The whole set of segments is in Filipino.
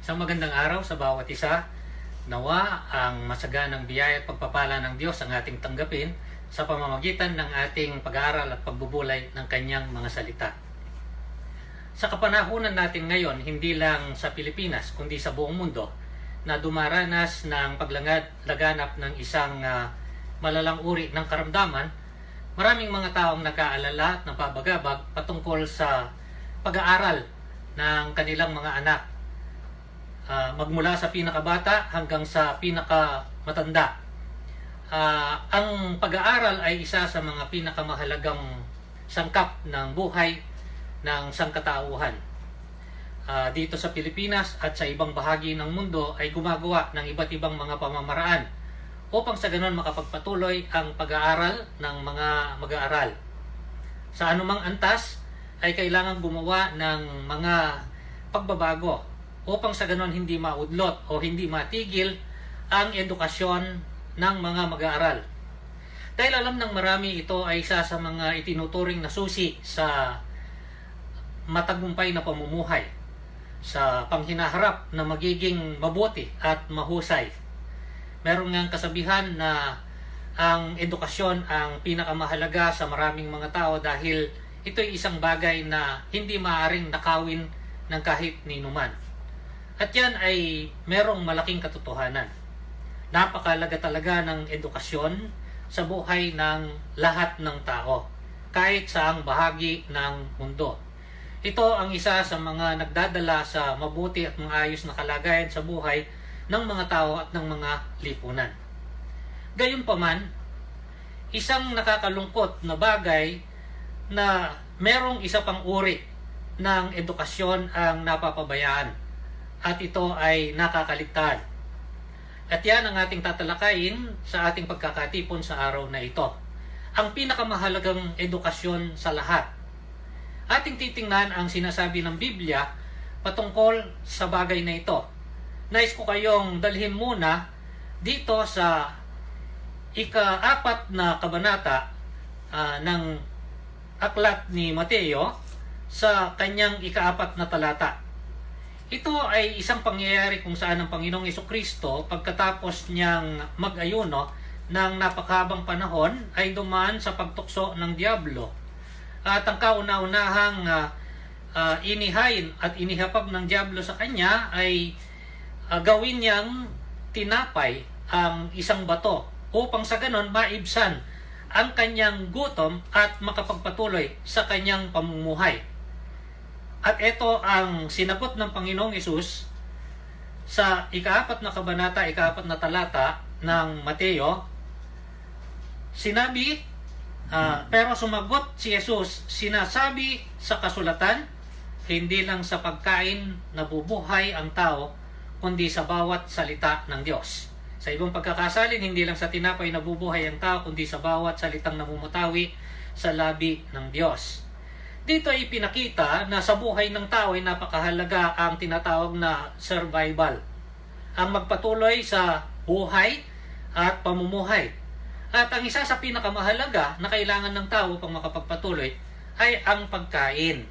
Isang magandang araw sa bawat isa. Nawa ang masaganang biyaya at pagpapala ng Diyos ang ating tanggapin sa pamamagitan ng ating pag-aaral at pagbubulay ng Kanyang mga salita. Sa kapanahunan natin ngayon, hindi lang sa Pilipinas, kundi sa buong mundo, na dumaranas ng paglaganap ng isang malalang uri ng karamdaman, maraming mga taong nag-aalala at napabagabag patungkol sa pag-aaral ng kanilang mga anak. Magmula sa pinakabata hanggang sa pinakamatanda. Ang pag-aaral ay isa sa mga pinakamahalagang sangkap ng buhay ng sangkatauhan. Dito sa Pilipinas at sa ibang bahagi ng mundo ay gumagawa ng iba't ibang mga pamamaraan upang sa ganon makapagpatuloy ang pag-aaral ng mga mag-aaral. Sa anumang antas ay kailangan gumawa ng mga pagbabago upang sa ganon hindi maudlot o hindi matigil ang edukasyon ng mga mag-aaral. Dahil alam ng marami, ito ay isa sa mga itinuturing na susi sa matagumpay na pamumuhay, sa panghinaharap na magiging mabuti at mahusay. Meron ngang kasabihan na ang edukasyon ang pinakamahalaga sa maraming mga tao dahil ito'y isang bagay na hindi maaaring nakawin ng kahit ninuman. At yan ay merong malaking katotohanan. Napakalaga talaga ng edukasyon sa buhay ng lahat ng tao, kahit saang bahagi ng mundo. Ito ang isa sa mga nagdadala sa mabuti at maayos na kalagayan sa buhay ng mga tao at ng mga lipunan. Gayunpaman, isang nakakalungkot na bagay na merong isa pang uri ng edukasyon ang napapabayaan. At ito ay nakakaligtaan. At yan ang ating tatalakayin sa ating pagkakatipon sa araw na ito. Ang pinakamahalagang edukasyon sa lahat. Ating titingnan ang sinasabi ng Biblia patungkol sa bagay na ito. Nais ko kayong dalhin muna dito sa ika-4 na kabanata ng aklat ni Mateo sa kanyang ika-4 na talata. Ito ay isang pangyayari kung saan ang Panginoong Jesucristo pagkatapos niyang mag-ayuno ng napakahabang panahon ay dumaan sa pagtukso ng Diablo. At ang kauna-unahang inihain at inihapag ng Diablo sa kanya ay gawin niyang tinapay ang isang bato upang sa ganon maibsan ang kanyang gutom at makapagpatuloy sa kanyang pamumuhay. At ito ang sinagot ng Panginoong Hesus sa ika-4 na kabanata, ika-4 na talata ng Mateo. Sinabi, pero sumagot si Hesus, sinasabi sa kasulatan, hindi lang sa pagkain nabubuhay ang tao, kundi sa bawat salita ng Diyos. Sa ibang pagkakasalin, hindi lang sa tinapay nabubuhay ang tao, kundi sa bawat salitang namumutawi sa labi ng Diyos. Dito ay pinakita na sa buhay ng tao ay napakahalaga ang tinatawag na survival. Ang magpatuloy sa buhay at pamumuhay. At ang isa sa pinakamahalaga na kailangan ng tao upang makapagpatuloy ay ang pagkain,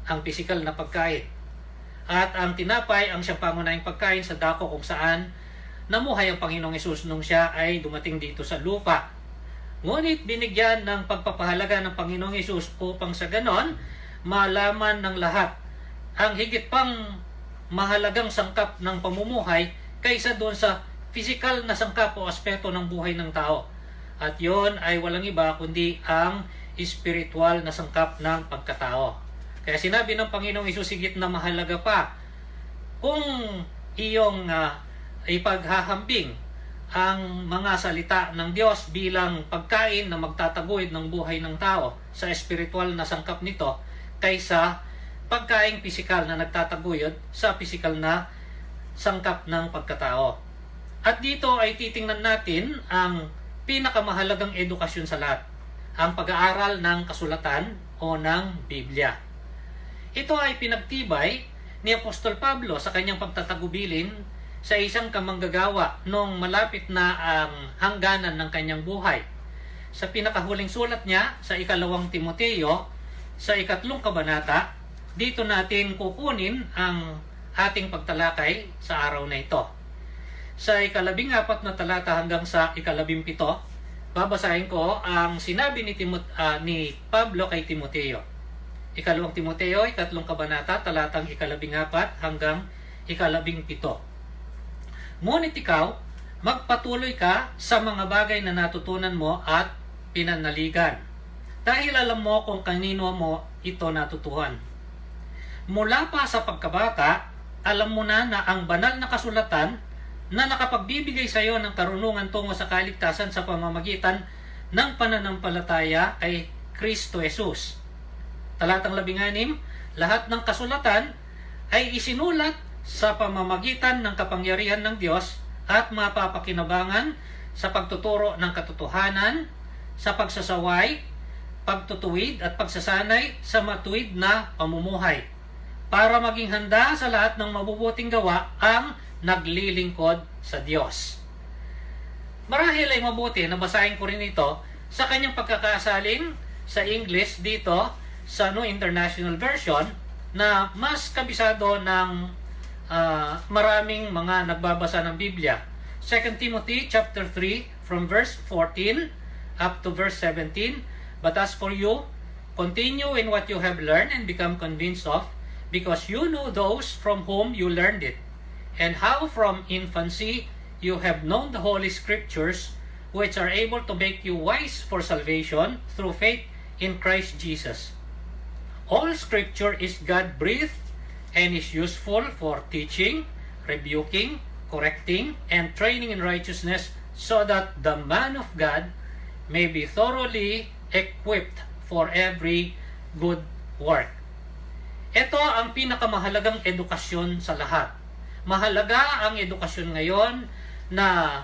ang pisikal na pagkain. At ang tinapay ang siyang pangunahing pagkain sa dako kung saan namuhay ang Panginoong Hesus nung siya ay dumating dito sa lupa. Ngunit binigyan ng pagpapahalaga ng Panginoong Hesus upang sa ganon, malaman ng lahat ang higit pang mahalagang sangkap ng pamumuhay kaysa doon sa physical na sangkap o aspeto ng buhay ng tao. At yon ay walang iba kundi ang spiritual na sangkap ng pagkatao. Kaya sinabi ng Panginoong Hesus, higit na mahalaga pa kung iyong ipaghahambing ang mga salita ng Diyos bilang pagkain na magtataguyod ng buhay ng tao sa espiritual na sangkap nito kaysa pagkain pisikal na nagtataguyod sa pisikal na sangkap ng pagkatao. At dito ay titingnan natin ang pinakamahalagang edukasyon sa lahat, ang pag-aaral ng kasulatan o ng Biblia. Ito ay pinagtibay ni Apostol Pablo sa kanyang pagtatagubilin sa isang kamanggagawa nung malapit na ang hangganan ng kanyang buhay. Sa pinakahuling sulat niya sa ika-2 Timoteo, sa ika-3 kabanata, dito natin kukunin ang ating pagtalakay sa araw na ito. Sa 14 na talata hanggang sa 17, babasahin ko ang sinabi ni Pablo kay Timoteo. 2 Timoteo, 3 kabanata, talatang 14 hanggang 17. Ngunit ikaw, magpatuloy ka sa mga bagay na natutunan mo at pinanaligan, dahil alam mo kung kanino mo ito natutuhan. Mula pa sa pagkabata, alam mo na ang banal na kasulatan na nakapagbibigay sa iyo ng karunungan tungo sa kaligtasan sa pamamagitan ng pananampalataya kay Kristo Jesus. Talatang 16, lahat ng kasulatan ay isinulat sa pamamagitan ng kapangyarihan ng Diyos at mapapakinabangan sa pagtuturo ng katotohanan, sa pagsasaway, pagtutuwid at pagsasanay sa matuwid na pamumuhay, para maging handa sa lahat ng mabubuting gawa ang naglilingkod sa Diyos. Marahil ay mabuti na basahin ko rin ito sa kanyang pagkakasalin sa English dito sa New International Version na mas kabisado ng maraming mga nagbabasa ng Biblia. 2 Timothy chapter 3 from verse 14 up to verse 17. But as for you, continue in what you have learned and become convinced of, because you know those from whom you learned it, and how from infancy you have known the Holy Scriptures, which are able to make you wise for salvation through faith in Christ Jesus. All Scripture is God-breathed and is useful for teaching, rebuking, correcting, and training in righteousness, so that the man of God may be thoroughly equipped for every good work. Ito ang pinakamahalagang edukasyon sa lahat. Mahalaga ang edukasyon ngayon na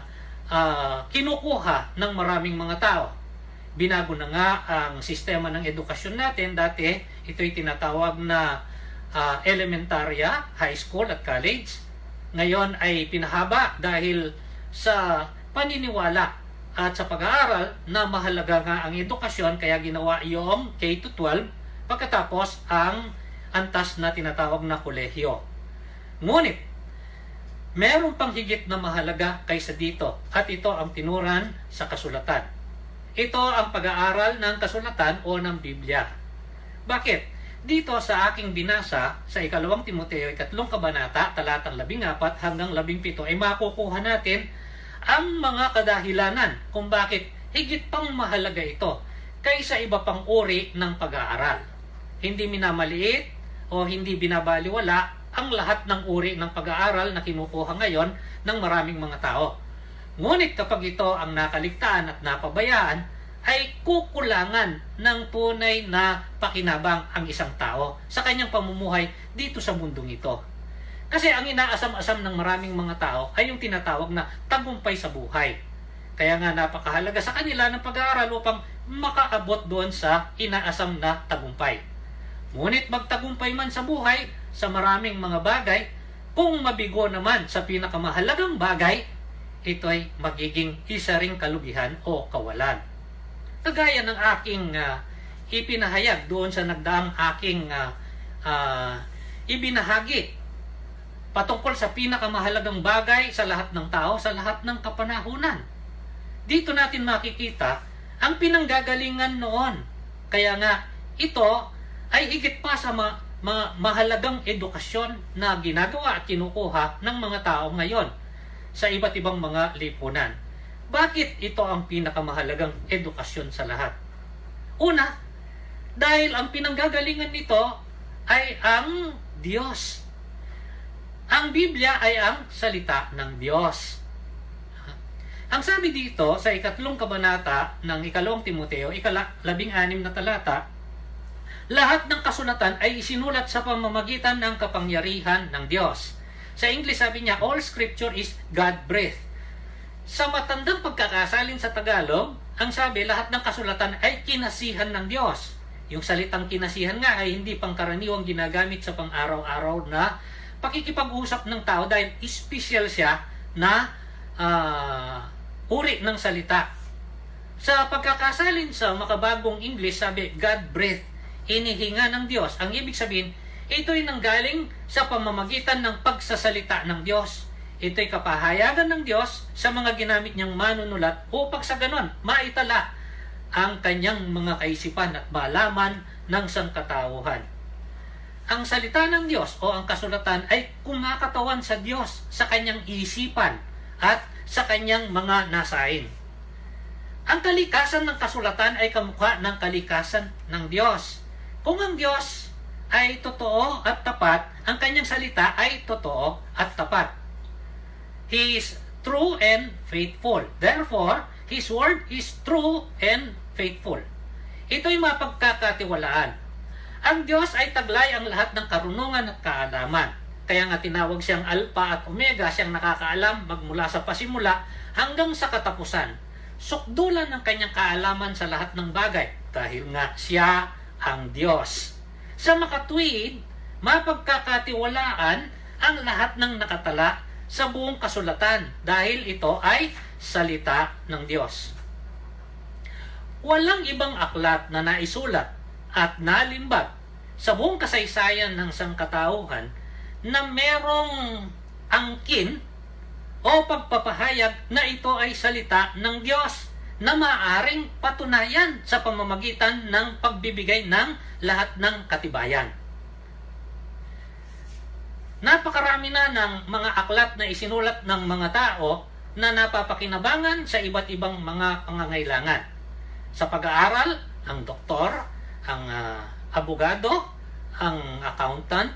kinukuha ng maraming mga tao. Binago na nga ang sistema ng edukasyon natin. Dati, ito'y tinatawag na elementarya, high school at college. Ngayon ay pinahaba dahil sa paniniwala at sa pag-aaral na mahalaga nga ang edukasyon, kaya ginawa yung K-12 pagkatapos ang antas na tinatawag na kolehiyo. Ngunit, meron pang higit na mahalaga kaysa dito, at ito ang tinuran sa kasulatan. Ito ang pag-aaral ng kasulatan o ng Biblia. Bakit? Dito sa aking binasa sa 2 Timoteo 3 kabanata, talatang 14 hanggang 17 ay makukuha natin ang mga kadahilanan kung bakit higit pang mahalaga ito kaysa iba pang uri ng pag-aaral. Hindi minamaliit o hindi binabaliwala ang lahat ng uri ng pag-aaral na kinukuha ngayon ng maraming mga tao. Ngunit kapag ito ang nakaligtaan at napabayaan, ay kukulangan ng tunay na pakinabang ang isang tao sa kanyang pamumuhay dito sa mundong ito. Kasi ang inaasam-asam ng maraming mga tao ay yung tinatawag na tagumpay sa buhay. Kaya nga napakahalaga sa kanila ng pag-aaral upang makaabot doon sa inaasam na tagumpay. Ngunit magtagumpay man sa buhay sa maraming mga bagay, kung mabigo naman sa pinakamahalagang bagay, ito ay magiging isa ring kalugihan o kawalan. Kagaya ng aking ipinahayag doon sa nagdaang aking ibinahagi patungkol sa pinakamahalagang bagay sa lahat ng tao, sa lahat ng kapanahunan. Dito natin makikita ang pinanggagalingan noon. Kaya nga, ito ay higit pa sa mahalagang edukasyon na ginagawa at kinukuha ng mga tao ngayon sa iba't ibang mga lipunan. Bakit ito ang pinakamahalagang edukasyon sa lahat? Una, dahil ang pinanggagalingan nito ay ang Diyos. Ang Biblia ay ang salita ng Diyos. Ang sabi dito sa 3 kabanata ng 2 Timoteo, 16 na talata, lahat ng kasulatan ay isinulat sa pamamagitan ng kapangyarihan ng Diyos. Sa English sabi niya, all Scripture is God-breathed. Sa matandang pagkakasalin sa Tagalog, ang sabi, lahat ng kasulatan ay kinasihan ng Diyos. Yung salitang kinasihan nga ay hindi pangkaraniwang ginagamit sa pang-araw-araw na pakikipag-usap ng tao dahil special siya na uri ng salita. Sa pagkakasalin sa makabagong English, sabi, God-breathed, inihinga ng Diyos. Ang ibig sabihin, Ito'y nanggaling sa pamamagitan ng pagsasalita ng Diyos. Ito'y kapahayagan ng Diyos sa mga ginamit niyang manunulat upang sa ganon maitala ang kanyang mga kaisipan at malaman ng sangkatauhan. Ang salita ng Diyos o ang kasulatan ay kumakatawan sa Diyos sa kanyang isipan at sa kanyang mga nasain. Ang kalikasan ng kasulatan ay kamukha ng kalikasan ng Diyos. Kung ang Diyos ay totoo at tapat, ang kanyang salita ay totoo at tapat. He is true and faithful. Therefore, His word is true and faithful. Ito'y mapagkakatiwalaan. Ang Diyos ay taglay ang lahat ng karunungan at kaalaman. Kaya nga tinawag siyang Alpha at Omega, siyang nakakaalam magmula sa pasimula hanggang sa katapusan. Sukdulan ng kanyang kaalaman sa lahat ng bagay dahil nga siya ang Diyos. Sa makatuwid, mapagkakatiwalaan ang lahat ng nakatala sa buong kasulatan dahil ito ay salita ng Diyos. Walang ibang aklat na naisulat at nalimbag sa buong kasaysayan ng sangkatauhan na merong angkin o pagpapahayag na ito ay salita ng Diyos na maaaring patunayan sa pamamagitan ng pagbibigay ng lahat ng katibayan. Napakarami na ng mga aklat na isinulat ng mga tao na napapakinabangan sa iba't ibang mga pangangailangan. Sa pag-aaral, ang doktor, ang abogado, ang accountant,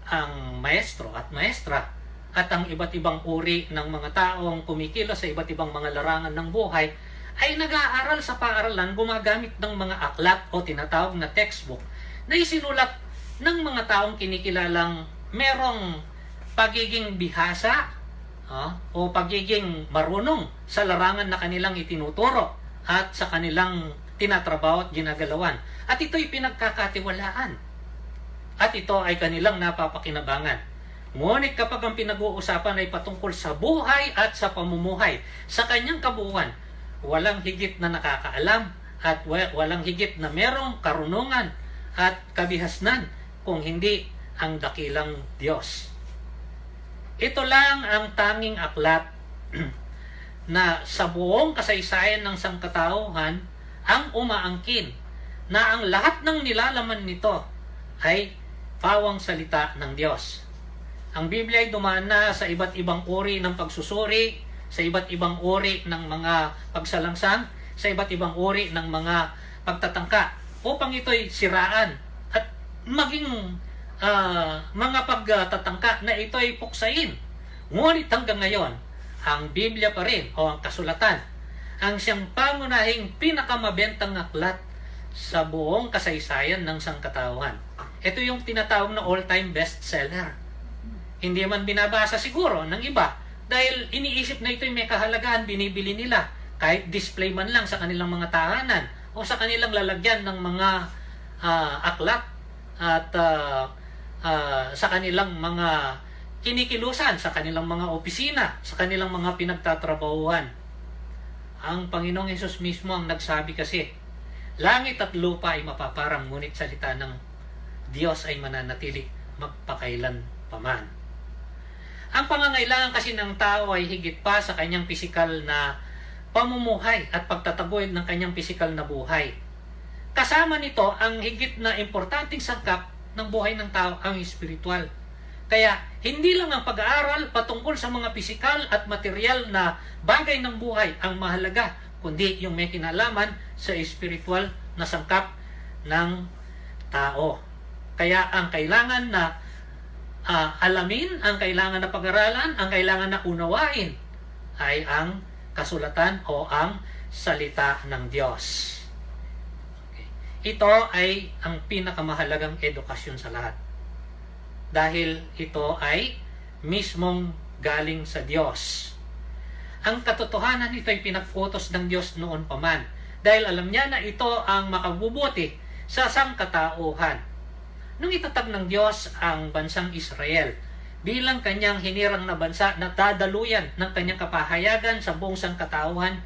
ang maestro at maestra, at ang iba't ibang uri ng mga taong kumikilos sa iba't ibang mga larangan ng buhay ay nag-aaral sa paaralan gumagamit ng mga aklat o tinatawag na textbook na isinulat ng mga taong kinikilalang merong pagiging bihasa o pagiging marunong sa larangan na kanilang itinuturo at sa kanilang tinatrabaho at ginagalawan. At ito'y pinagkakatiwalaan. At ito ay kanilang napapakinabangan. Ngunit kapag ang pinag-uusapan ay patungkol sa buhay at sa pamumuhay, sa kanyang kabuuan, walang higit na nakakaalam at walang higit na merong karunungan at kabihasnan kung hindi ang dakilang Diyos. Ito lang ang tanging aklat na sa buong kasaysayan ng sangkatauhan ang umaangkin na ang lahat ng nilalaman nito ay pawang salita ng Diyos. Ang Biblia ay dumaan na sa iba't ibang uri ng pagsusuri, sa iba't ibang uri ng mga pagsalangsang, sa iba't ibang uri ng mga pagtatangka upang ito'y siraan at maging mga pagtatangka na ito'y puksain. Ngunit hanggang ngayon, ang Biblia pa rin o ang kasulatan ang siyang pangunahing pinakamabentang aklat sa buong kasaysayan ng sangkatauhan. Ito yung tinatawag na all-time bestseller. Hindi man binabasa siguro ng iba dahil iniisip na ito'y may kahalagaan, binibili nila kahit display man lang sa kanilang mga tahanan o sa kanilang lalagyan ng mga aklat at sa kanilang mga kinikilusan, sa kanilang mga opisina, sa kanilang mga pinagtatrabahuhan. Ang Panginoong Hesus mismo ang nagsabi kasi, langit at lupa ay mapaparang, ngunit salita ng Diyos ay mananatili magpakailan paman. Ang pangangailangan kasi ng tao ay higit pa sa kanyang pisikal na pamumuhay at pagtataguyod ng kanyang pisikal na buhay. Kasama nito ang higit na importanteng sangkap ng buhay ng tao, ang espiritual. Kaya hindi lang ang pag-aaral patungkol sa mga pisikal at material na bagay ng buhay ang mahalaga, kundi yung may kinalaman sa espiritual na sangkap ng tao. Kaya ang kailangan na alamin, ang kailangan na pag-aralan, ang kailangan na unawain ay ang kasulatan o ang salita ng Diyos. Okay. Ito ay ang pinakamahalagang edukasyon sa lahat. Dahil ito ay mismong galing sa Diyos. Ang katotohanan ito ay pinag-utos ng Diyos noon pa man. Dahil alam niya na ito ang makabubuti sa sangkatauhan. Nung itatag ng Diyos ang bansang Israel bilang kanyang hinirang na bansa na dadaluyan ng kanyang kapahayagan sa buong sangkatauhan,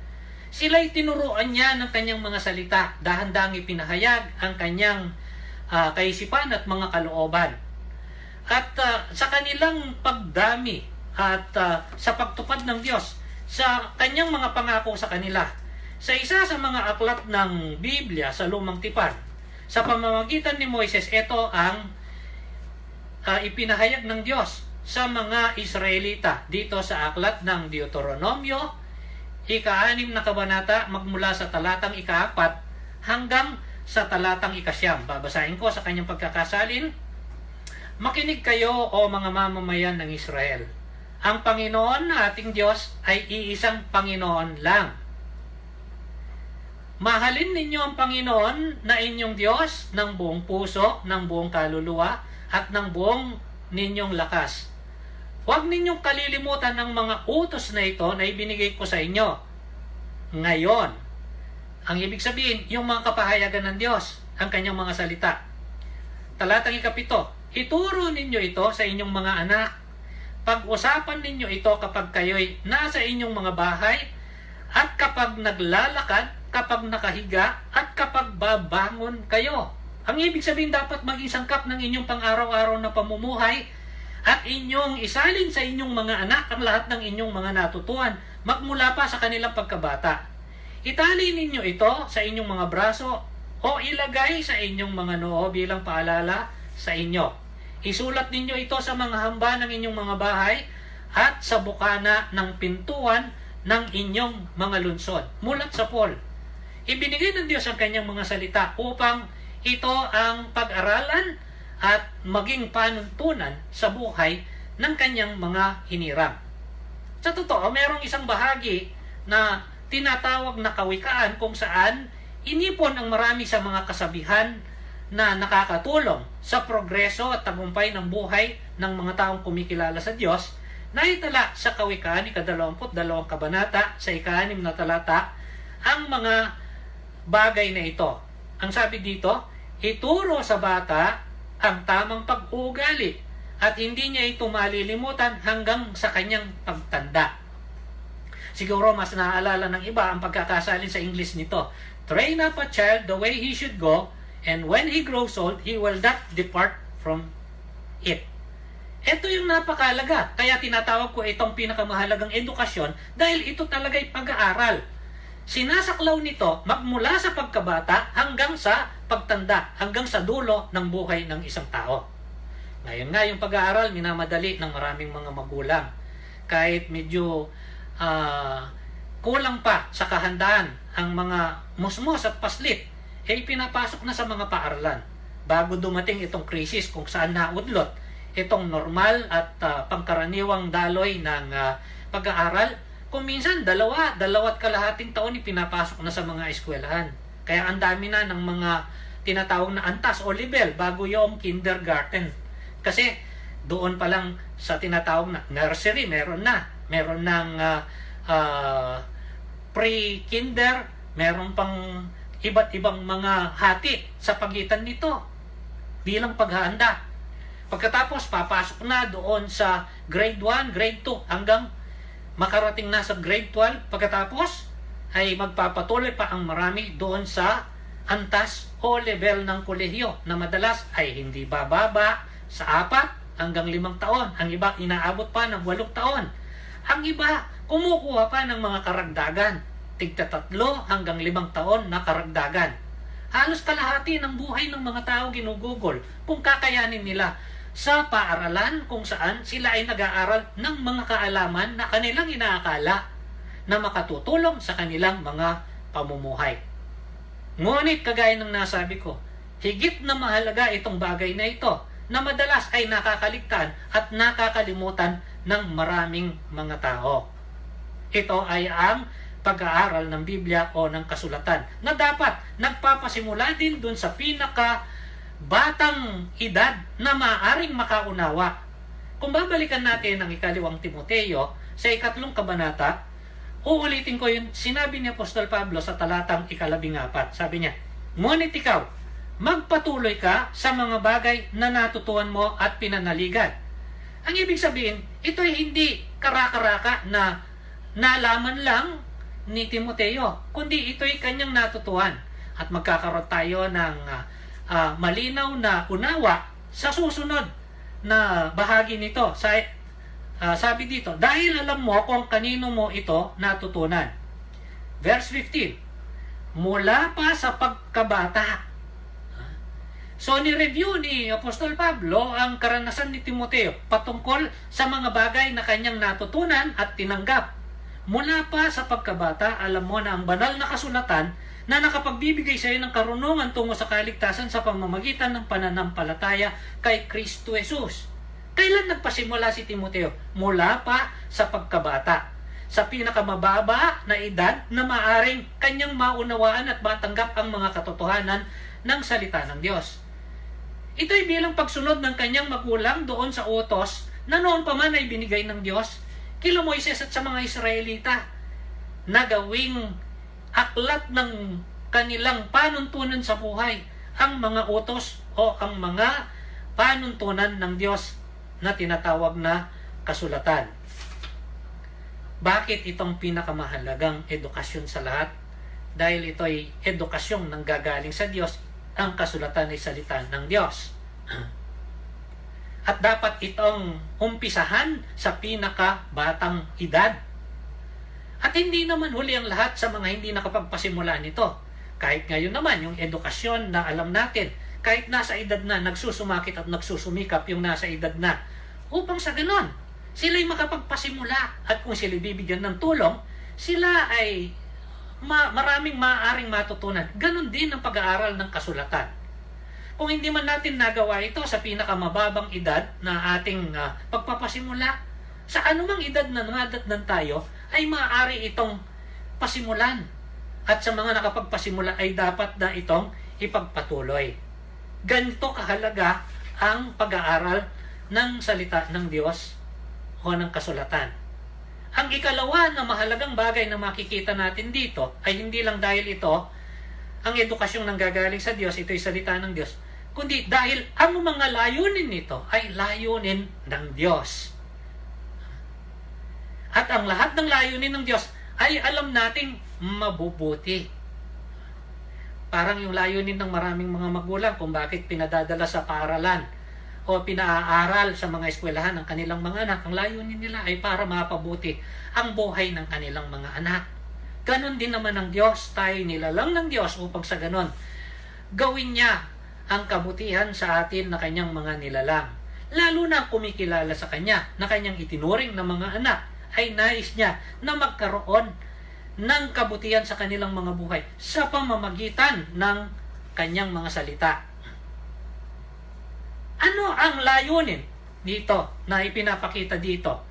sila'y tinuruan niya ng kanyang mga salita, dahan-dahang ipinahayag ang kanyang kaisipan at mga kalooban. at sa kanilang pagdami at sa pagtupad ng Diyos sa kanyang mga pangako sa kanila. Sa isa sa mga aklat ng Biblia sa Lumang Tipan, sa pamamagitan ni Moises, ito ang ipinahayag ng Diyos sa mga Israelita dito sa aklat ng Deuteronomio, ika-6 na kabanata, magmula sa talatang ika-4 hanggang sa talatang ika-9. Babasahin ko sa kanyang pagkakasalin. Makinig kayo, o mga mamamayan ng Israel. Ang Panginoon na ating Diyos ay iisang Panginoon lang. Mahalin ninyo ang Panginoon na inyong Diyos ng buong puso, ng buong kaluluwa, at ng buong ninyong lakas. Huwag ninyong kalilimutan ng mga utos na ito na ibinigay ko sa inyo ngayon. Ang ibig sabihin, yung mga kapahayagan ng Diyos, ang kanyang mga salita. Talatang ika-7, ituro ninyo ito sa inyong mga anak. Pag-usapan ninyo ito kapag kayo'y nasa inyong mga bahay, at kapag naglalakad, kapag nakahiga, at kapag babangon kayo. Ang ibig sabihin, dapat maging sangkap ng inyong pang-araw-araw na pamumuhay, at inyong isalin sa inyong mga anak ang lahat ng inyong mga natutuhan, magmula pa sa kanilang pagkabata. Itali ninyo ito sa inyong mga braso, o ilagay sa inyong mga noo bilang paalala sa inyo. Isulat ninyo ito sa mga hamba ng inyong mga bahay, at sa bukana ng pintuan ng inyong mga lunsod. Mulat sa Paul, ibinigay ng Diyos ang kanyang mga salita upang ito ang pag-aralan at maging panuntunan sa buhay ng kanyang mga hiniram. Sa totoo, mayroong isang bahagi na tinatawag na kawikaan kung saan inipon ang marami sa mga kasabihan na nakakatulong sa progreso at tagumpay ng buhay ng mga taong kumikilala sa Diyos, na itala sa Kawikaan, ika-22 kabanata, sa ika-6 na talata, ang mga bagay na ito. Ang sabi dito, ituro sa bata ang tamang pag-uugali at hindi niya ito malilimutan hanggang sa kanyang pagtanda. Siguro mas naaalala ng iba ang pagkakasalin sa English nito. Train up a child the way he should go, and when he grows old, he will not depart from it. Ito yung napakalaga. Kaya tinatawag ko itong pinakamahalagang edukasyon dahil ito talaga'y pag-aaral. Sinasaklaw nito magmula sa pagkabata hanggang sa pagtanda, hanggang sa dulo ng buhay ng isang tao. Ngayon nga, yung pag-aaral, minamadali ng maraming mga magulang. Kahit medyo kulang pa sa kahandaan ang mga musmos at paslit, pinapasok na sa mga paaralan. Bago dumating itong krisis kung saan naudlot itong normal at pangkaraniwang daloy ng pag-aaral, kung minsan dalawat kalahating taon pinapasok na sa mga eskwelahan. Kaya ang dami na ng mga tinatawag na antas o level bago yung kindergarten. Kasi doon pa lang sa tinatawag na nursery, meron ng pre-kinder, meron pang iba't ibang mga hati sa pagitan nito bilang paghahanda. Pagkatapos, papasok na doon sa grade 1, grade 2, hanggang makarating na sa grade 12. Pagkatapos, ay magpapatuloy pa ang marami doon sa antas o level ng kolehiyo na madalas ay hindi bababa sa 4 hanggang 5 taon. Ang iba, inaabot pa ng 8 taon. Ang iba, kumukuha pa ng mga karagdagan. Tigta 3 hanggang 5 taon na karagdagan. Halos kalahati ng buhay ng mga tao ginugugol kung kakayanin nila sa paaralan kung saan sila ay nag-aaral ng mga kaalaman na kanilang inaakala na makatutulong sa kanilang mga pamumuhay. Ngunit kagaya ng nasabi ko, higit na mahalaga itong bagay na ito na madalas ay nakakaligtaan at nakakalimutan ng maraming mga tao. Ito ay ang pag-aaral ng Biblia o ng kasulatan na dapat nagpapasimula din dun sa batang edad na maaaring makaunawa. Kung babalikan natin ang ika-2 Timoteo sa 3 kabanata, uulitin ko yung sinabi ni Apostol Pablo sa talatang ika-14. Sabi niya, ngunit ikaw, magpatuloy ka sa mga bagay na natutuhan mo at pinanaligan. Ang ibig sabihin, ito ay hindi karakaraka na nalaman lang ni Timoteo, kundi ito ay kanyang natutuhan. At magkakaroon tayo ng malinaw na unawa sa susunod na bahagi nito. Sabi dito, dahil alam mo kung kanino mo ito natutunan. Verse 15, mula pa sa pagkabata. So, ni-review ni Apostol Pablo ang karanasan ni Timoteo patungkol sa mga bagay na kanyang natutunan at tinanggap. Mula pa sa pagkabata, alam mo na ang banal na kasulatan na nakapagbibigay sa iyo ng karunungan tungo sa kaligtasan sa pamamagitan ng pananampalataya kay Kristo Jesus. Kailan nagpasimula si Timoteo? Mula pa sa pagkabata. Sa pinakamababa na edad na maaring kanyang maunawaan at matanggap ang mga katotohanan ng salita ng Diyos. Ito ay bilang pagsunod ng kanyang magulang doon sa utos na noon pa man ay binigay ng Diyos kila Moises at sa mga Israelita na gawing aklat ng kanilang panuntunan sa buhay ang mga utos o ang mga panuntunan ng Diyos na tinatawag na kasulatan. Bakit itong pinakamahalagang edukasyon sa lahat? Dahil ito ay edukasyong nanggagaling sa Diyos, ang kasulatan ay salita ng Diyos. At dapat itong umpisahan sa pinakabatang edad. At hindi naman huli ang lahat sa mga hindi nakapagpasimula nito. Kahit ngayon naman, yung edukasyon na alam natin, kahit nasa edad na, nagsusumakit at nagsusumikap yung nasa edad na, upang sa ganon, sila'y makapagpasimula. At kung sila'y bibigyan ng tulong, sila ay maraming maaaring matutunan. Ganon din ang pag-aaral ng kasulatan. Kung hindi man natin nagawa ito sa pinakamababang edad na ating pagpapasimula, sa anumang edad na nadatnan tayo, ay maaari itong pasimulan. At sa mga nakapagpasimula ay dapat na itong ipagpatuloy. Ganito kahalaga ang pag-aaral ng salita ng Diyos o ng kasulatan. Ang ikalawa na mahalagang bagay na makikita natin dito ay hindi lang dahil ito ang edukasyong nanggagaling sa Diyos, ito'y salita ng Diyos, kundi dahil ang mga layunin nito ay layunin ng Diyos. At ang lahat ng layunin ng Diyos ay alam nating mabubuti. Parang yung layunin ng maraming mga magulang kung bakit pinadadala sa paaralan o pinaaral sa mga eskwelahan ng kanilang mga anak, ang layunin nila ay para mapabuti ang buhay ng kanilang mga anak. Ganon din naman ang Diyos, tayo nilalang ng Diyos upang sa ganon gawin niya ang kabutihan sa atin na kanyang mga nilalang. Lalo na kumikilala sa kanya na kanyang itinuring na mga anak, ay nais niya na magkaroon ng kabutihan sa kanilang mga buhay sa pamamagitan ng kanyang mga salita. Ano ang layunin dito na ipinapakita dito?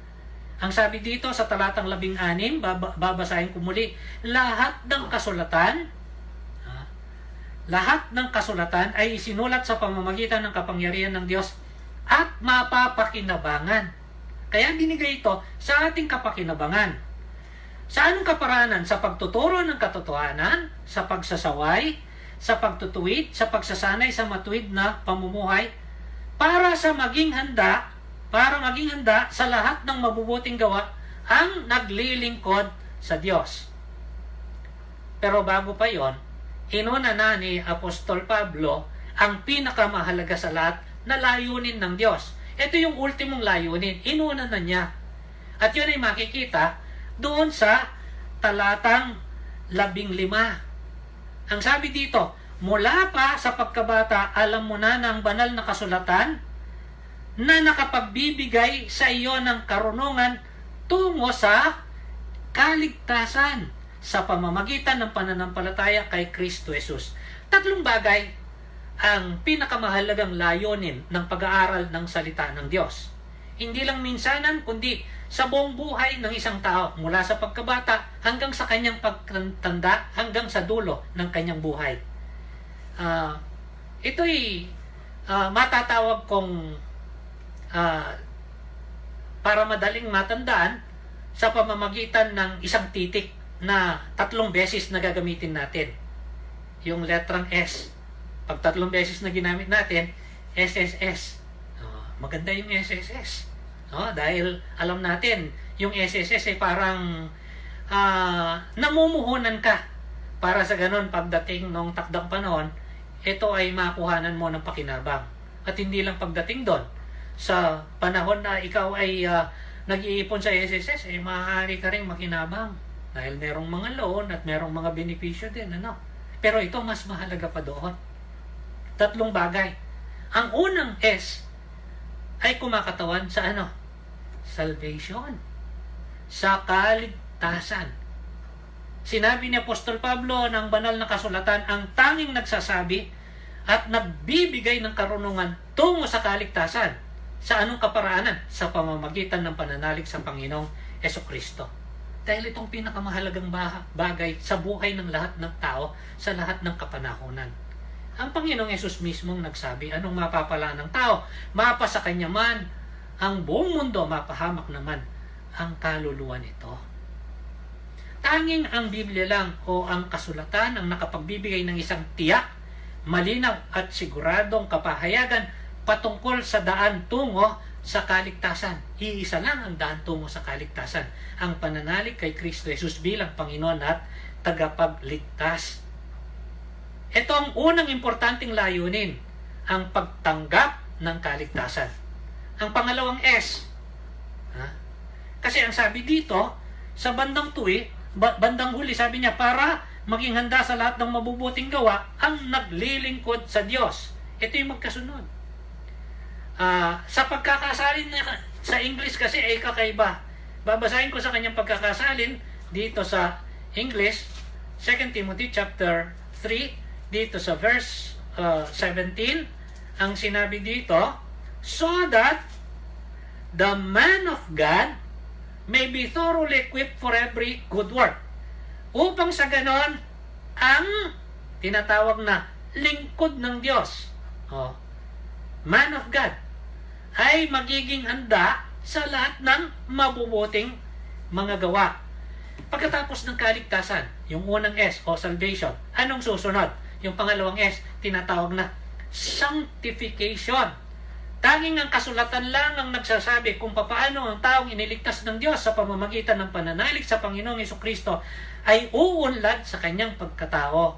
Ang sabi dito sa talatang 16, babasahin ko muli, lahat ng kasulatan ay isinulat sa pamamagitan ng kapangyarihan ng Diyos at mapapakinabangan. Kaya binigay ito sa ating kapakinabangan. Sa anong kaparanan? Sa pagtuturo ng katotohanan, sa pagsasaway, sa pagtutuwid, sa pagsasanay sa matuwid na pamumuhay, para maging handa sa lahat ng mabubuting gawa ang naglilingkod sa Diyos. Pero bago pa yon, inuna na ni Apostol Pablo ang pinakamahalaga sa lahat na layunin ng Diyos. Ito yung ultimong layunin, inuna na niya. At yun ay makikita doon sa talatang 15. Ang sabi dito, mula pa sa pagkabata, alam mo na ng banal na kasulatan na nakapagbibigay sa iyo ng karunungan tungo sa kaligtasan sa pamamagitan ng pananampalataya kay Kristo Jesus. Tatlong bagay ang pinakamahalagang layunin ng pag-aaral ng salita ng Diyos. Hindi lang minsanan, kundi sa buong buhay ng isang tao, mula sa pagkabata hanggang sa kanyang pagtanda, hanggang sa dulo ng kanyang buhay. Ito'y matatawag kong para madaling matandaan sa pamamagitan ng isang titik na 3 beses na gagamitin natin. Yung letrang S. Pag 3 beses na ginamit natin, SSS. Maganda yung SSS. Dahil alam natin, yung SSS ay parang namumuhunan ka. Para sa ganun, pagdating ng takdang panahon, ito ay makuhanan mo ng pakinabang. At hindi lang pagdating doon. sa panahon na ikaw ay nag-iipon sa SSS, maaari ka rin makinabang. Dahil merong mga loan at merong mga benepisyo din, ano? Pero ito, mas mahalaga pa doon. 3 bagay. Ang unang S ay kumakatawan sa ano? Salvation. Sa kaligtasan. Sinabi ni Apostol Pablo ng banal na kasulatan, ang tanging nagsasabi at nagbibigay ng karunungan tungo sa kaligtasan. Sa anong kaparaanan? Sa pamamagitan ng pananalig sa Panginoong Hesukristo. Dahil itong pinakamahalagang bagay sa buhay ng lahat ng tao sa lahat ng kapanahunan. Ang Panginoong Hesus mismong nagsabi, anong mapapala ng tao? Mapa sa kanya man ang buong mundo, mapahamak naman ang kaluluwa nito. Tanging ang Biblia lang o ang kasulatan ang nakapagbibigay ng isang tiyak, malinaw at siguradong kapahayagan patungkol sa daan tungo sa kaligtasan. Iisa lang ang daan tungo sa kaligtasan, ang pananalig kay Kristo Jesus bilang Panginoon at tagapagligtas. Ito ang unang importanteng layunin, ang pagtanggap ng kaligtasan. Ang pangalawang S, kasi ang sabi dito, sa bandang huli, sabi niya, para maging handa sa lahat ng mabubuting gawa, ang naglilingkod sa Diyos. Ito yung magkasunod. Sa pagkakasalin sa English kasi ay kakaiba. Babasahin ko sa kanyang pagkakasalin dito sa English, 2 Timothy chapter 3, dito sa verse 17, ang sinabi dito, so that the man of God may be thoroughly equipped for every good work. Upang sa ganon, ang tinatawag na lingkod ng Diyos, man of God, ay magiging handa sa lahat ng mabubuting mga gawa. Pagkatapos ng kaligtasan, yung unang S o salvation, anong susunod? Yung pangalawang S, tinatawag na sanctification. Tanging ang kasulatan lang ang nagsasabi kung paano ang taong iniligtas ng Diyos sa pamamagitan ng pananalig sa Panginoong Hesukristo ay uunlad sa kanyang pagkatao,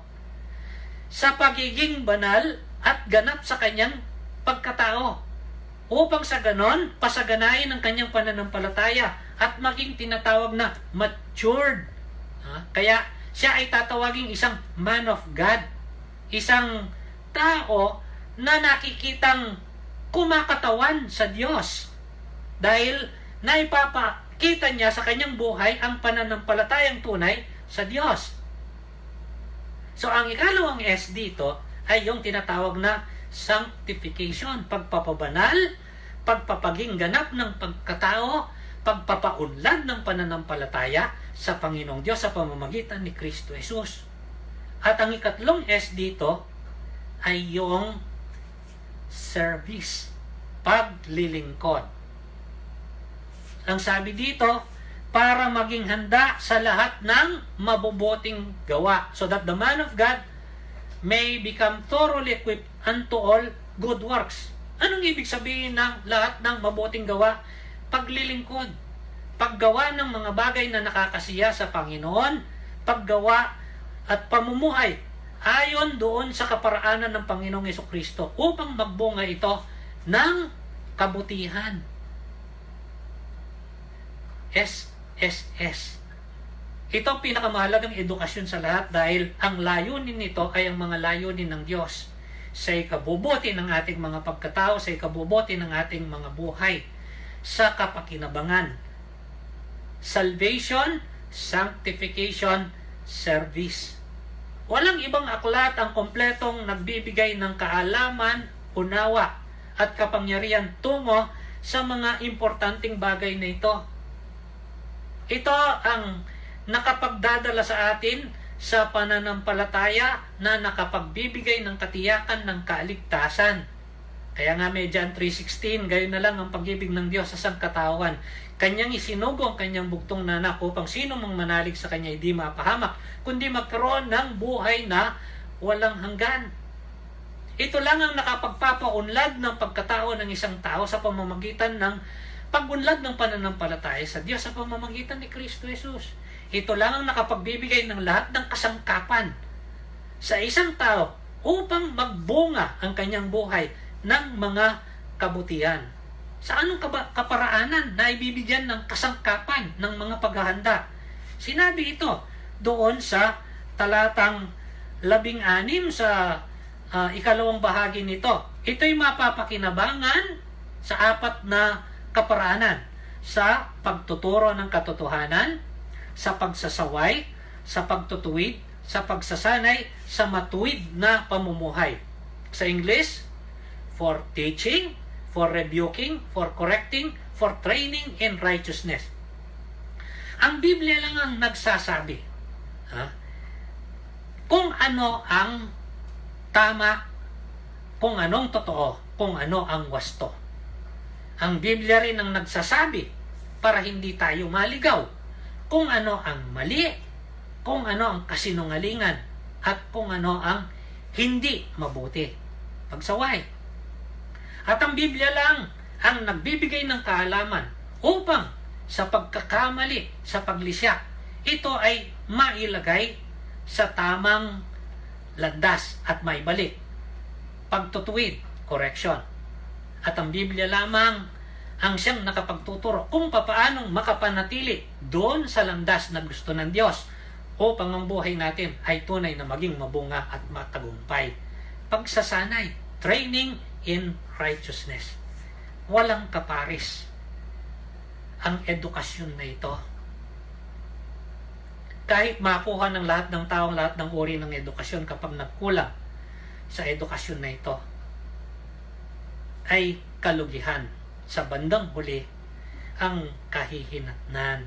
sa pagiging banal at ganap sa kanyang pagkatao, upang sa ganon pasaganain ang kanyang pananampalataya at maging tinatawag na matured. Kaya siya ay tatawaging isang man of God, isang tao na nakikitang kumakatawan sa Diyos dahil naipapakita niya sa kanyang buhay ang pananampalatayang tunay sa Diyos. So ang ikalawang S dito ay yung tinatawag na sanctification, pagpapabanal, pagpapaging ganap ng pagkatao, pagpapaunlad ng pananampalataya sa Panginoong Diyos sa pamamagitan ni Kristo Jesus. At ang ikatlong S dito ay yung service, paglilingkod. Ang sabi dito, para maging handa sa lahat ng mabubuting gawa, so that the man of God may become thoroughly equipped unto all good works. Anong ibig sabihin ng lahat ng mabuting gawa? Paglilingkod, paggawa ng mga bagay na nakakasiya sa Panginoon, paggawa at pamumuhay ayon doon sa kaparaanan ng Panginoong Hesukristo upang magbunga ito ng kabutihan. SSS. Ito ang pinakamahalagang edukasyon sa lahat dahil ang layunin nito ay ang mga layunin ng Diyos sa ikabubuti ng ating mga pagkatao, sa ikabubuti ng ating mga buhay, sa kapakinabangan. Salvation, sanctification, service. Walang ibang aklat ang kompletong nagbibigay ng kaalaman, unawa, at kapangyarihan tungo sa mga importanteng bagay na ito. Ito ang nakapagdadala sa atin sa pananampalataya na nakapagbibigay ng katiyakan ng kaligtasan. Kaya nga may John 3:16, gayon na lang ang pag-ibig ng Diyos sa sangkatawan. Kanyang isinugo ang kanyang bugtong na anak upang sino mang manalig sa kanya hindi mapahamak, kundi magkaroon ng buhay na walang hanggan. Ito lang ang nakapagpapaunlad ng pagkatao ng isang tao sa pamamagitan ng pag-unlad ng pananampalataya sa Diyos sa pamamagitan ni Kristo Jesus. Ito lang ang nakapagbibigay ng lahat ng kasangkapan sa isang tao upang magbunga ang kanyang buhay ng mga kabutihan. Sa anong kaparaanan na ibibigyan ng kasangkapan ng mga paghahanda? Sinabi ito doon sa talatang 16 sa ikalawang bahagi nito. Ito'y mapapakinabangan sa 4 na kaparaanan: sa pagtuturo ng katotohanan, sa pagsasaway, sa pagtutuwid, sa pagsasanay, sa matuwid na pamumuhay. Sa English, for teaching, for rebuking, for correcting, for training in righteousness. Ang Biblia lang ang nagsasabi kung ano ang tama, kung anong totoo, kung ano ang wasto. Ang Biblia rin ang nagsasabi para hindi tayo maligaw kung ano ang mali, kung ano ang kasinungalingan, at kung ano ang hindi mabuti. Pagsaway. At ang Biblia lang ang nagbibigay ng kaalaman upang sa pagkakamali, sa paglisya, ito ay mailagay sa tamang landas at maibalik. Pagtutuwid, correction. At ang Biblia lamang ang siyang nakapagtuturo kung papaanong makapanatili doon sa landas na gusto ng Diyos upang ang buhay natin ay tunay na maging mabunga at matagumpay. Pagsasanay, training in righteousness. Walang kaparis ang edukasyon na ito. Kahit makuha ng lahat ng taong lahat ng uri ng edukasyon, kapag nagkulang sa edukasyon na ito, ay kalugihan. Sa bandang huli, ang kahihinatnan.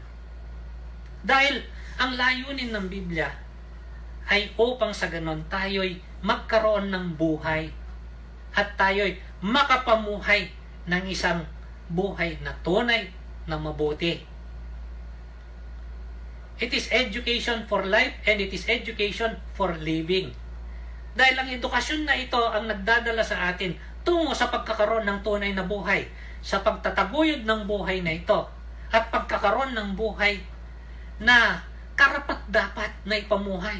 Dahil ang layunin ng Biblia ay upang sa ganon tayo'y magkaroon ng buhay at tayo'y makapamuhay ng isang buhay na tunay na mabuti. It is education for life and it is education for living. Dahil ang edukasyon na ito ang nagdadala sa atin tungo sa pagkakaroon ng tunay na buhay, sa pagtataguyod ng buhay na ito, at pagkakaroon ng buhay na karapat-dapat na ipamuhay.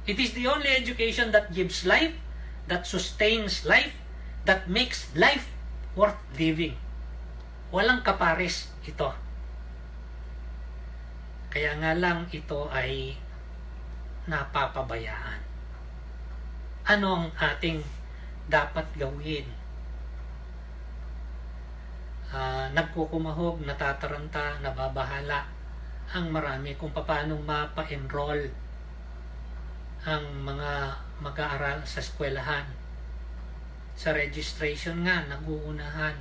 It is the only education that gives life, that sustains life, that makes life worth living. Walang kapares ito. Kaya nga lang ito ay napapabayaan. Ano ang ating dapat gawin? Nagkukumahog, natataranta, nababahala ang marami kung paano mapa-enroll ang mga mag-aaral sa eskwelahan. Sa registration nga, naguunahan.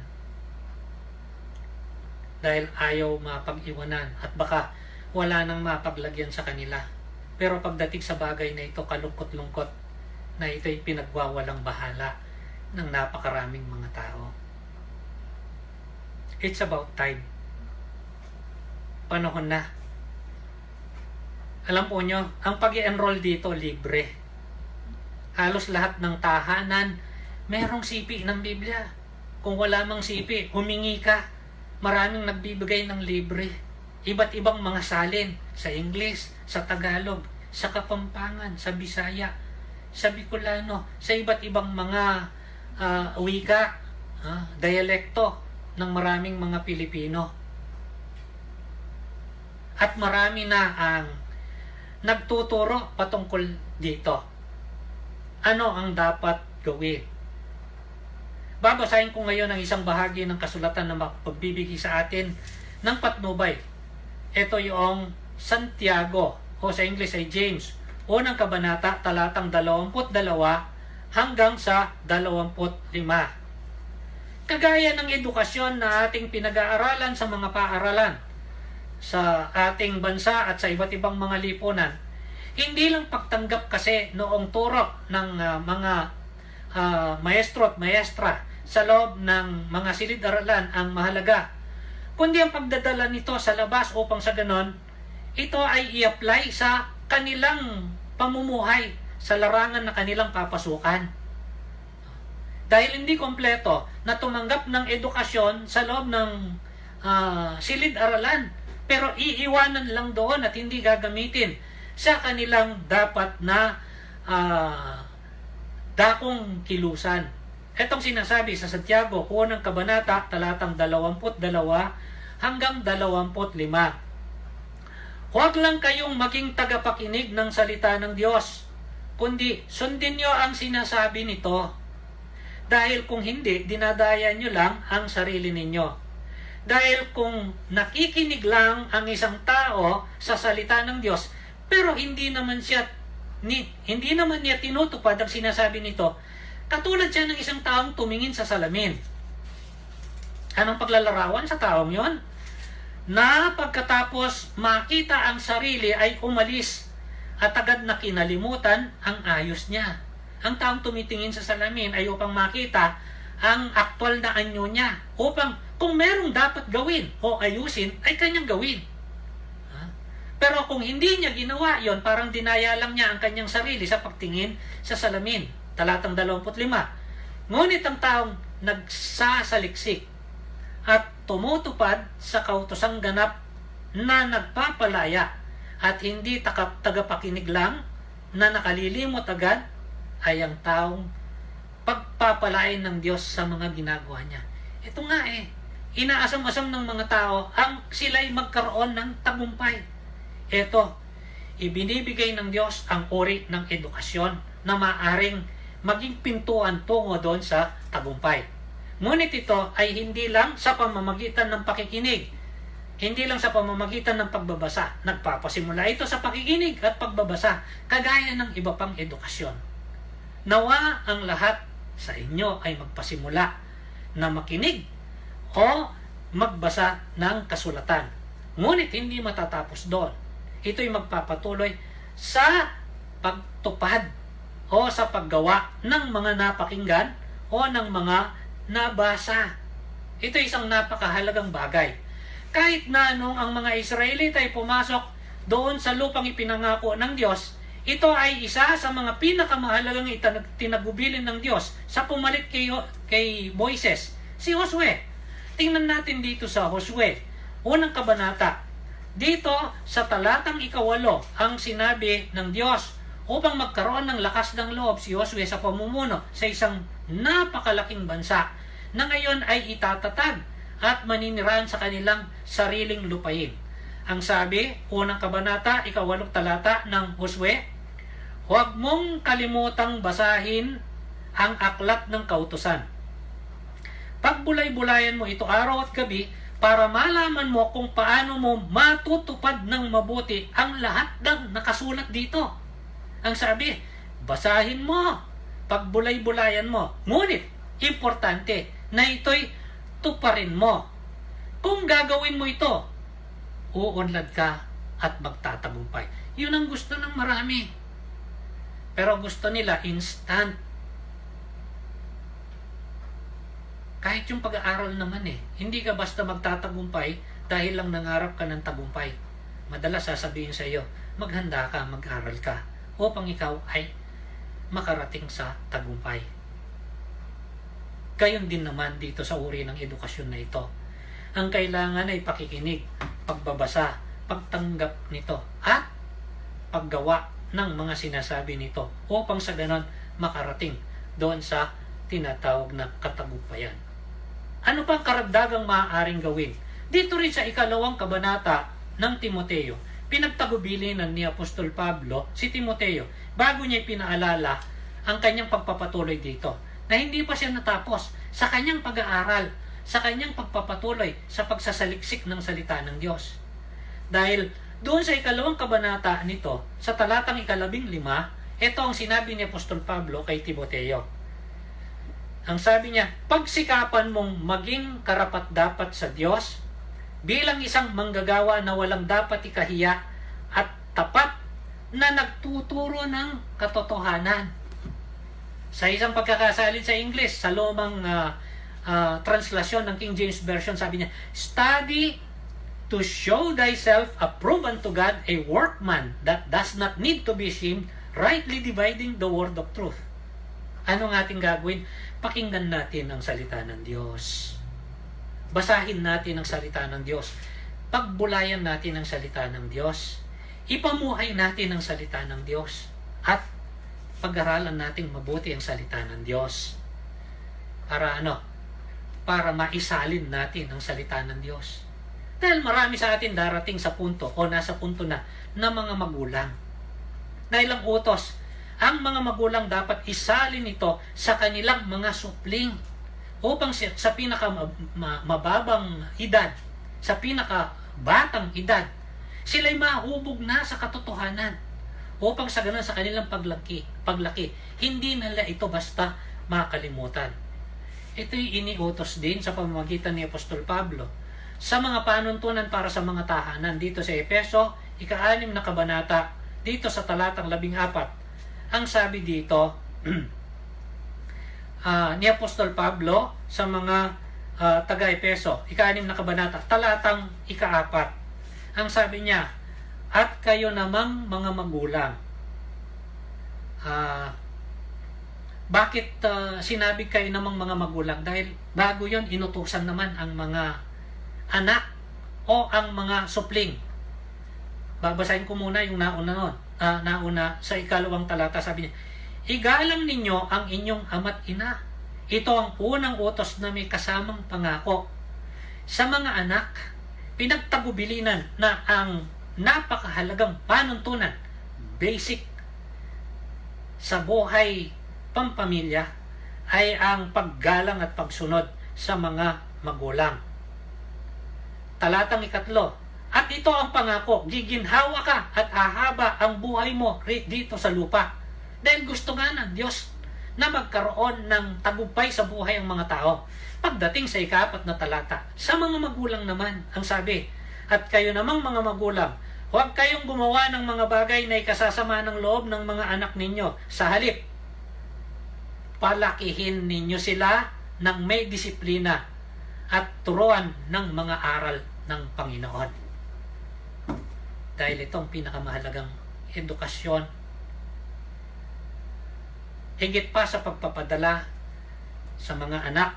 Dahil ayaw mapag-iwanan at baka wala nang mapaglagyan sa kanila. Pero pagdating sa bagay na ito, kalungkot-lungkot na ito'y pinagwawalang bahala ng napakaraming mga tao. It's about time. Panahon na. Alam po nyo, ang pag-i-enroll dito libre. Halos lahat ng tahanan merong sipi ng Biblia. Kung wala mang sipi, humingi ka. Maraming nagbibigay ng libre. Iba't ibang mga salin sa English, sa Tagalog, sa Kapampangan, sa Bisaya, sa Bicolano, sa iba't ibang mga wika, dialekto ng maraming mga Pilipino. At marami na ang nagtuturo patungkol dito. Ano ang dapat gawin? Babasahin ko ngayon ang isang bahagi ng kasulatan na mapagbibigay sa atin ng patnubay. Ito yung Santiago, o sa English ay James, unang kabanata, talatang 22 hanggang sa 25. Kagaya ng edukasyon na ating pinag-aaralan sa mga paaralan sa ating bansa at sa iba't ibang mga lipunan, hindi lang pagtanggap kasi noong turo ng mga maestro at maestra sa loob ng mga silid-aralan ang mahalaga, kundi ang pagdadala nito sa labas upang sa ganon, ito ay i-apply sa kanilang pamumuhay, sa larangan na kanilang papasukan. Dahil hindi kompleto na tumanggap ng edukasyon sa loob ng silid-aralan, pero iiwanan lang doon at hindi gagamitin sa kanilang dapat na dakong kilusan. Etong sinasabi sa Santiago, unang kabanata, talatang 22 hanggang 25. Huwag lang kayong maging tagapakinig ng salita ng Diyos, kundi sundin nyo ang sinasabi nito. Dahil kung hindi, dinadaya nyo lang ang sarili ninyo. Dahil kung nakikinig lang ang isang tao sa salita ng Diyos, pero hindi naman niya tinutupad ang sinasabi nito, katulad siya ng isang taong tumingin sa salamin. Anong paglalarawan sa taong yon? Na pagkatapos makita ang sarili ay umalis at agad na kinalimutan ang ayos niya. Ang taong tumitingin sa salamin ay upang makita ang aktwal na anyo niya, upang kung merong dapat gawin o ayusin, ay kanyang gawin. Pero kung hindi niya ginawa yon, parang dinaya lang niya ang kanyang sarili sa pagtingin sa salamin. Talatang 25. Ngunit ang taong nagsasaliksik at tumutupad sa kautosang ganap na nagpapalaya at hindi tagapakinig lang na nakalilimot agad, ay ang taong pagpapalain ng Diyos sa mga ginagawa niya. Ito nga inaasam-asam ng mga tao ang sila'y magkaroon ng tagumpay. Ito, ibinibigay ng Diyos ang uri ng edukasyon na maaring maging pintuan tungo doon sa tagumpay. Ngunit ito ay hindi lang sa pamamagitan ng pakikinig, hindi lang sa pamamagitan ng pagbabasa. Nagpapasimula ito sa pakikinig at pagbabasa, kagaya ng iba pang edukasyon. Nawa ang lahat sa inyo ay magpasimula na makinig o magbasa ng kasulatan. Ngunit hindi matatapos doon. Ito'y magpapatuloy sa pagtupad o sa paggawa ng mga napakinggan o ng mga nabasa. Ito isang napakahalagang bagay. Kahit na nung ang mga Israelita ay pumasok doon sa lupang ipinangako ng Diyos, ito ay isa sa mga pinakamahalagang tinagubilin ng Diyos sa pumalit kay Moises, si Josue. Tingnan natin dito sa Josue, unang kabanata. Dito sa talatang 8 ang sinabi ng Diyos upang magkaroon ng lakas ng loob si Josue sa pamumuno sa isang napakalaking bansa na ngayon ay itatatag at maninirahan sa kanilang sariling lupain. Ang sabi, unang kabanata, 8 talata ng Josue, huwag mong kalimutang basahin ang aklat ng kautusan. Pagbulay-bulayan mo ito araw at gabi para malaman mo kung paano mo matutupad ng mabuti ang lahat ng nakasulat dito. Ang sabi, basahin mo, pagbulay-bulayan mo. Ngunit, importante na ito'y tuparin mo. Kung gagawin mo ito, uunlad ka at magtatagumpay. Yun ang gusto ng marami. Pero gusto nila instant. Kahit yung pag-aaral naman hindi ka basta magtatagumpay dahil lang nangarap ka ng tagumpay. Madalas sasabihin sa iyo, maghanda ka, mag-aral ka, upang ikaw ay makarating sa tagumpay. Gayon din naman dito sa uri ng edukasyon na ito. Ang kailangan ay pakikinig, pagbabasa, pagtanggap nito, at paggawa ng mga sinasabi nito upang sa ganon makarating doon sa tinatawag na katagumpayan. Ano pang karagdagang maaaring gawin? Dito rin sa 2 kabanata ng Timoteo, pinagtagubilinan ni Apostol Pablo si Timoteo bago niya pinaalala ang kanyang pagpapatuloy dito, na hindi pa siya natapos sa kanyang pag-aaral, sa kanyang pagpapatuloy sa pagsasaliksik ng salita ng Diyos. Dahil doon sa 2 kabanata nito, sa talatang 15, ito ang sinabi ni Apostol Pablo kay Timoteo. Ang sabi niya, pagsikapan mong maging karapat-dapat sa Diyos bilang isang manggagawa na walang dapat ikahiya at tapat na nagtuturo ng katotohanan. Sa isang pagkakasalin sa English, sa lumang translasyon ng King James Version, sabi niya, study to show thyself approved unto God, a workman that does not need to be ashamed, rightly dividing the word of truth. Ano ang ating gagawin? Pakinggan natin ang salita ng Diyos. Basahin natin ang salita ng Diyos. Pagbulayan natin ang salita ng Diyos. Ipamuhay natin ang salita ng Diyos. At pag-aralan natin mabuti ang salita ng Diyos. Para ano? Para maisalin natin ang salita ng Diyos. Dahil marami sa atin darating sa punto o nasa punto na mga magulang. Dahil ang utos, ang mga magulang dapat isalin ito sa kanilang mga supling upang sa pinaka mababang edad, sa pinaka batang edad, sila'y mahubog na sa katotohanan upang sa ganun sa kanilang paglaki, hindi nila ito basta makalimutan. Ito'y iniutos din sa pamamagitan ni Apostol Pablo sa mga panuntunan para sa mga tahanan dito sa Efeso, 6 na kabanata, dito sa talatang 14. Ang sabi dito ni Apostol Pablo sa mga taga-Efeso, 6 na kabanata, talatang 4. Ang sabi niya, at kayo namang mga magulang. Bakit sinabi kayo namang mga magulang? Dahil bago yon inutusan naman ang mga anak o ang mga supling. Babasahin ko muna yung nauna nun. Nauna sa 2 talata, sabi niya, igalang ninyo ang inyong ama't ina. Ito ang unang utos na may kasamang pangako. Sa mga anak, pinagtagubilinan na ang napakahalagang panuntunan, basic sa buhay pampamilya, ay ang paggalang at pagsunod sa mga magulang. Talatang 3, at ito ang pangako, giginhawa ka at ahaba ang buhay mo dito sa lupa. Dahil gusto nga ng Diyos na magkaroon ng tagumpay sa buhay ang mga tao. Pagdating sa 4 na talata, sa mga magulang naman, ang sabi, at kayo namang mga magulang, huwag kayong gumawa ng mga bagay na ikasasama ng loob ng mga anak ninyo. Sa halip, palakihin ninyo sila ng may disiplina at turuan ng mga aral ng Panginoon. Dahil itong pinakamahalagang edukasyon, higit pa sa pagpapadala sa mga anak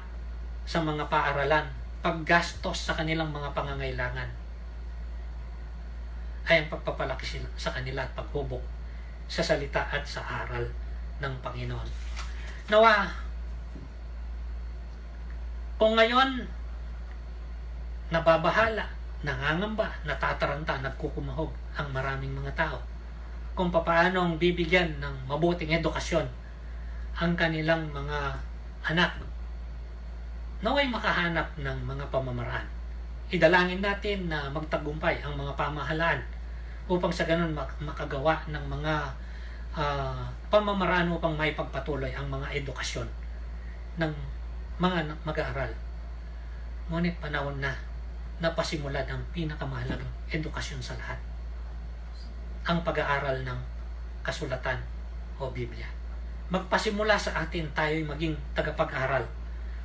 sa mga paaralan, paggastos sa kanilang mga pangangailangan, ay ang pagpapalaki sa kanila at paghubog sa salita at sa aral ng Panginoon. Nawa, kung ngayon nababahala, nangangamba, natataranta, nagkukumahog ang maraming mga tao kung papaanong bibigyan ng mabuting edukasyon ang kanilang mga anak, naway makahanap ng mga pamamaraan. Idalangin natin na magtagumpay ang mga pamahalaan upang sa ganun makagawa ng mga pamamaraan upang may pagpatuloy ang mga edukasyon ng mga mag-aaral. Ngunit panahon na napasimulan ang pinakamahalagang edukasyon sa lahat, ang pag-aaral ng kasulatan o Biblia. Magpasimula sa atin tayo'y maging tagapag-aral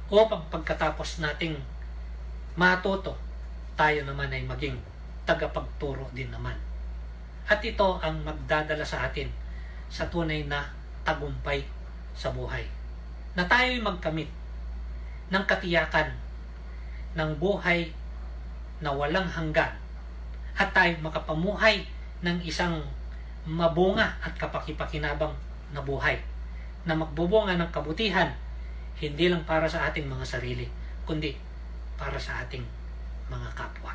upang pagkatapos nating matuto, tayo naman ay maging tagapagturo din naman. At ito ang magdadala sa atin sa tunay na tagumpay sa buhay. Na tayo'y magkamit ng katiyakan ng buhay na walang hanggan at tayo makapamuhay ng isang mabunga at kapakipakinabang na buhay na magbubunga ng kabutihan hindi lang para sa ating mga sarili kundi para sa ating mga kapwa.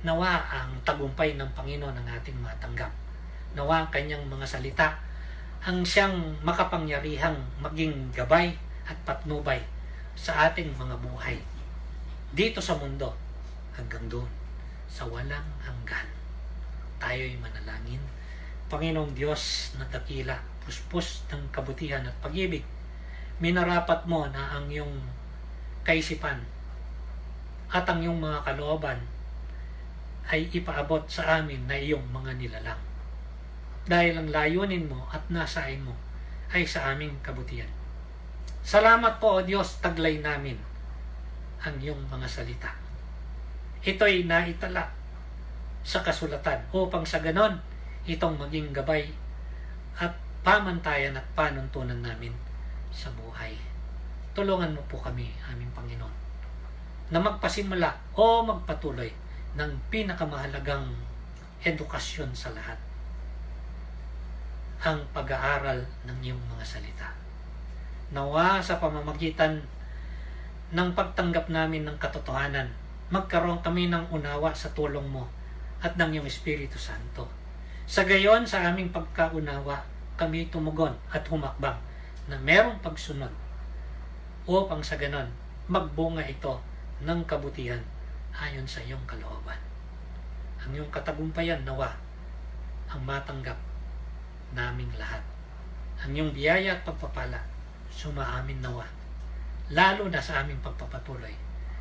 Nawa ang tagumpay ng Panginoon ang ating matanggap. Nawa ang kanyang mga salita ang siyang makapangyarihang maging gabay at patnubay sa ating mga buhay dito sa mundo hanggang doon sa walang hanggan. Tayo'y manalangin. Panginoong Diyos na dakila, puspos ng kabutihan at pag-ibig, minarapat mo na ang iyong kaisipan at ang iyong mga kalooban ay ipaabot sa amin na iyong mga nilalang. Dahil ang layunin mo at nasain mo ay sa aming kabutihan. Salamat po, O Diyos, taglay namin ang iyong mga salita. Ito'y naitala sa kasulatan upang sa ganon itong maging gabay at pamantayan at panuntunan namin sa buhay. Tulungan mo po kami, aming Panginoon, na magpasimula o magpatuloy ng pinakamahalagang edukasyon sa lahat, ang pag-aaral ng iyong mga salita. Nawa sa pamamagitan ng pagtanggap namin ng katotohanan, magkaroon kami ng unawa sa tulong mo at ng iyong Espiritu Santo. Sa gayon, sa aming pagkaunawa, kami tumugon at humakbang na merong pagsunod upang sa ganon, magbunga ito ng kabutihan ayon sa iyong kalooban. Ang iyong katagumpayan nawa ang matanggap naming lahat. Ang iyong biyaya at pagpapala sumaamin nawa, lalo na sa aming pagpapatuloy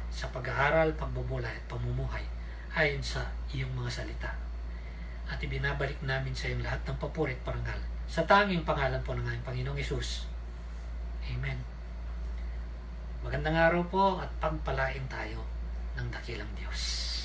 sa pag-aaral, pagbubulay at pamumuhay ayon sa iyong mga salita. At ibinabalik namin sa iyong lahat ng papuri at parangal sa tanging pangalan po ng aming Panginoong Hesus. Amen. Magandang araw po at pagpalain tayo ng dakilang Diyos.